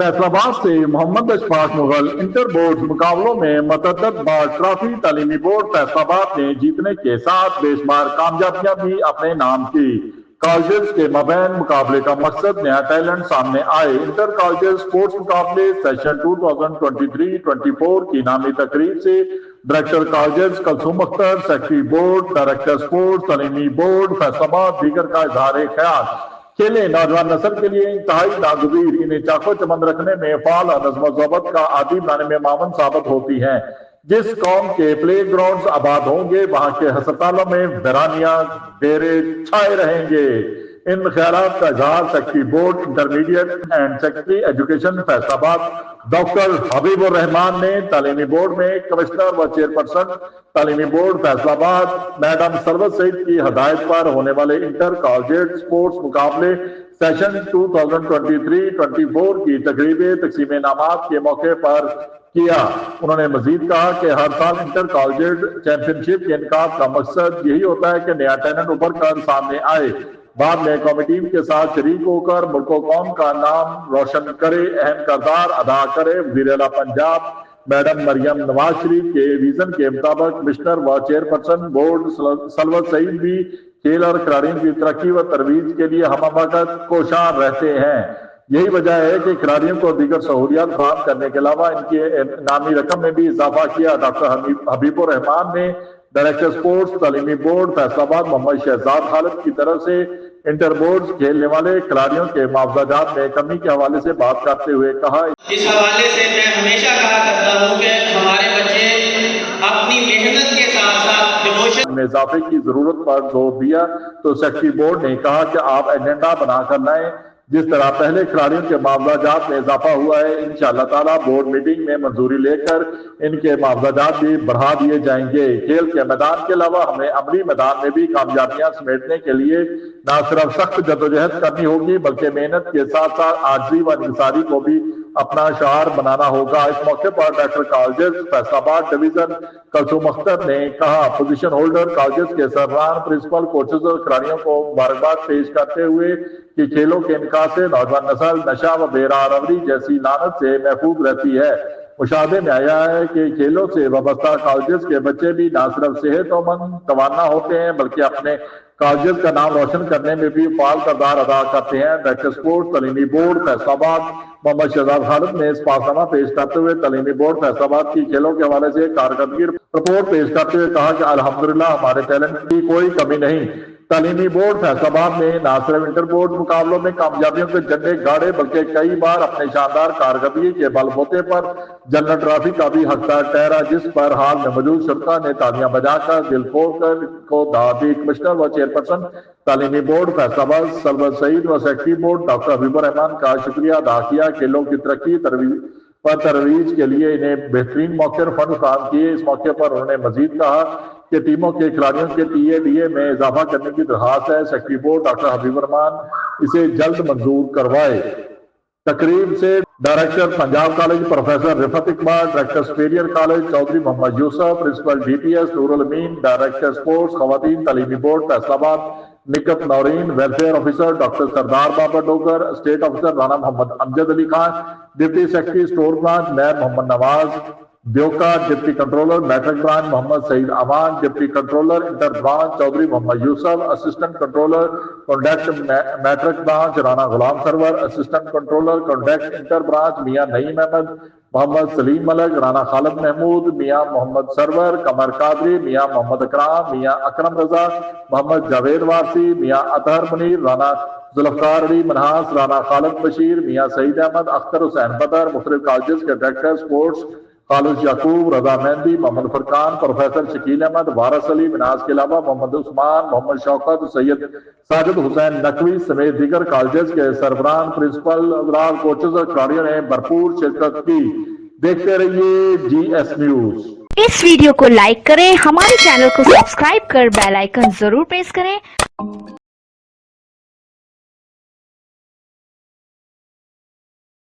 फैसलाबाद से Mohammad Ashfaq Mughal inter board मुकाबलों में मतअद्दद बार ट्रॉफी तालीमी बोर्ड फैसलाबाद ने जीतने के साथ बेशुमार कामयाबियां भी अपने नाम की। कॉलेजेस के मबैन मुकाबले का मकसद नया टैलेंट सामने आए। इंटर कॉलेजेस स्पोर्ट्स मुकाबले सेशन 2023-24 की नामी तकरीब से director colleges Kulsoom Akhtar, secretary board, director sports तालीमी बोर्ड फैसलाबाद दीगर का इजहार ख्याल। खेलें नौजवान नस्ल के लिए इंतहाई नागुज़ीर, इन्हें चाको चमन रखने में फाल और नज़्म व ज़ब्त का आदी बनाने में मामन साबित होती हैं। जिस कौम के प्ले ग्राउंड आबाद होंगे वहां के अस्पतालों में वीरानियां डेरे छाए रहेंगे। इन ख्यालात का इजहार secretary board intermediate and secretary education Faisalabad doctor Habibur Rahman ने तालीमी बोर्ड में कमिश्नर व चेयरपर्सन तालीमी बोर्ड फैसलाबाद मैडम सरवत सईद की हदायत पर होने वाले इंटर कॉलेजिएट स्पोर्ट्स मुकाबले सेशन 2023-24 की तकरीब तकसीम इनामात के मौके पर किया। उन्होंने मजीद कहा कि हर साल इंटर कॉलेजिएट चैंपियनशिप के इनकाम का मकसद यही होता है कि नया टैलेंट उभर कर सामने आए, बाद में कौमी टीम के साथ शरीक होकर मुल्क कौम का नाम रोशन करे, अहम किरदार अदा करे। वज़ीर आला पंजाब मैडम मरियम नवाज शरीफ के विजन के मुताबिक कमिश्नर व चेयरपर्सन बोर्ड सरवत सईद भी खेल और खिलाड़ियों की तरक्की व तरवीज के लिए हम वक्त कोशार रहते हैं। यही वजह है कि खिलाड़ियों को दीगर सहूलियात फराहम करने के अलावा इनकी इनामी रकम में भी इजाफा किया। डॉक्टर हबीबुर रहमान ने डायरेक्टर स्पोर्ट्स तालीमी बोर्ड फैसलाबाद मोहम्मद शहजाद खालिद की तरफ से इंटर बोर्ड खेलने वाले खिलाड़ियों के मुआवजात में कमी के हवाले से बात करते हुए कहा, इस हवाले से मैं हमेशा कहा करता हूँ कि हमारे बच्चे अपनी मेहनत के साथ साथ डिवोशन में इजाफे की जरूरत पर जोर दिया। तो सेक्रेटरी बोर्ड ने कहा कि आप एजेंडा बनाकर लाएं। जिस तरह पहले खिलाड़ियों के मुआवजात में इजाफा हुआ है, इंशाअल्लाह ताला बोर्ड मीटिंग में मंजूरी लेकर इनके मुआवजात भी बढ़ा दिए जाएंगे। खेल के मैदान के अलावा हमें अमली मैदान में भी कामयाबियां समेटने के लिए न सिर्फ सख्त जदोजहद करनी होगी बल्कि मेहनत के साथ साथ आजिज़ी व इंसारी को भी अपना शार बनाना होगा। इस मौके पर director colleges Faisalabad division Kulsoom Akhtar ने कहा, पोजीशन होल्डर कॉलेजेस के सरबराह, प्रिंसिपल, कोचेज और खिलाड़ियों को मुबारकबाद पेश करते हुए कि खेलों के इनका से नौजवान नस्ल नशा व बेरावरी जैसी लानत से महफूज रहती है। मुशाहदे में आया है कि खेलों से वाबस्ता कॉलेजेस के बच्चे भी न सिर्फ सेहतमंद तवाना होते हैं बल्कि अपने कॉलेजेस का नाम रोशन करने में भी फाल किरदार अदा करते हैं। डायरेक्टर स्पोर्ट्स तालीमी बोर्ड फैसलाबाद मोहम्मद शहजाद खालिद ने इस्पातनामा पेश करते हुए तालीमी बोर्ड फैसलाबाद की खेलों के हवाले से कारकर्दगी रिपोर्ट पेश करते हुए कहा कि अल्हम्दुलिल्लाह हमारे टैलेंट की कोई कमी नहीं। तालीमी बोर्ड फैसलाबाद ने न सिर्फ इंटर बोर्ड मुकाबलों में कामयाबियों के झंडे गाड़े बल्कि कई बार अपने शानदार कारकर्दगी के बलबूते पर जनरल ट्रॉफी का भी हकदार ठहरा, जिस पर हाल में मौजूद शुरका ने तालियां बजाकर दिल खोलकर को दाद दी। कमिश्नर व चेयरपर्सन तालीमी बोर्ड फैसलाबाद सरवत सईद व secretary board doctor Habibur Rahman का शुक्रिया अदा किया। खेलों की तरक्की तरवीज के लिए इन्हें बेहतरीन मौके और फंड फराहम किए। इस मौके पर उन्होंने मजीद कहा कि टीमों के खिलाड़ियों के TADA में इजाफा करने की दरखास्त है। Secretary board doctor Habibur Rahman इसे जल्द मंजूर करवाए। तकरीब से director Punjab college professor Rifat Iqbal, director superior college Chaudhry Mohammad Yusuf, principal DPS Noorul Amin, director sports खवातीन तालीमी board Faisalabad Nighat Naureen, welfare officer doctor Sardar Baba Dogar, state officer Rana Mohammad Amjad Ali Khan, deputy secretary store branch नैब मोहम्मद नवाज ब्योका, deputy controller matric branch Mohammad Saeed Aman, deputy controller inter branch Chaudhry Mohammad Yusuf, assistant controller conduct matric branch Rana Ghulam Sarwar, assistant controller conduct inter branch Mian Naeem Ahmad, Mohammad Saleem Malik, Rana Khalid Mahmood, Mian Mohammad Sarwar, Qamar Qadri, Mian Mohammad Akram, Mian Akram Raza, Mohammad Javed Warsi, Mian Athar Munir, Rana Zulfiqar Ali Manhas, Rana Khalid Bashir, Mian Saeed Ahmad, Akhtar Hussain Badar, मुख्तलिफ colleges के director sports Khalid Yaqoob, Raza Mehndi, Mohammad Furqan, professor Shakeel Ahmad, वारस अली मिनाज के अलावा मोहम्मद उस्मान, मोहम्मद शौकत, सैयद साजिद हुसैन नकवी समेत दीगर colleges के सरबराह, प्रिंसिपल, कोचेज और खिलाड़ियों ने भरपूर शिरकत की। देखते रहिए GS न्यूज। इस वीडियो को लाइक करें, हमारे चैनल को सब्सक्राइब कर बेल आइकन जरूर प्रेस करें